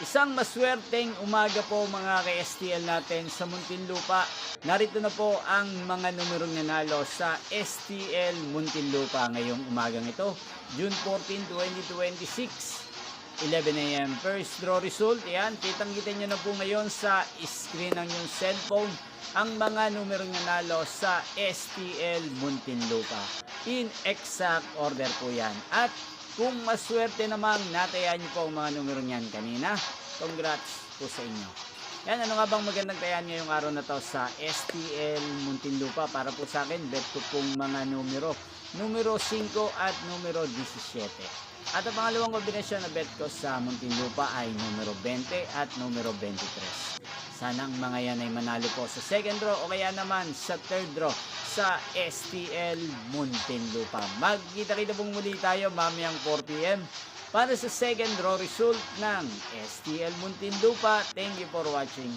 Isang maswerteng umaga po mga ka-STL natin sa Muntinlupa. Narito na po ang mga numerong nanalo sa STL Muntinlupa ngayong umagang ito, June 14, 2026. 11 a.m. First draw result. Yan, kitang-kita nyo na po ngayon sa screen ng yung cellphone ang mga numerong nanalo sa STL Muntinlupa. In exact order po yan. At kung maswerte namang natayaan nyo po ang mga numero niyan kanina, congrats po sa inyo. Yan, ano nga bang magandang tayaan ngayong araw na to sa STL Muntinlupa? Para po sa akin, bet ko pong mga numero. Numero 5 at numero 17. At ang pangalawang kombinasyon na bet ko sa Muntinlupa ay numero 20 at numero 23. Sana ang mga yan ay manalo po sa second draw o kaya naman sa third draw sa STL Muntinlupa. Magkita-kita pong muli tayo mamayang 4 p.m. para sa second draw result ng STL Muntinlupa. Thank you for watching.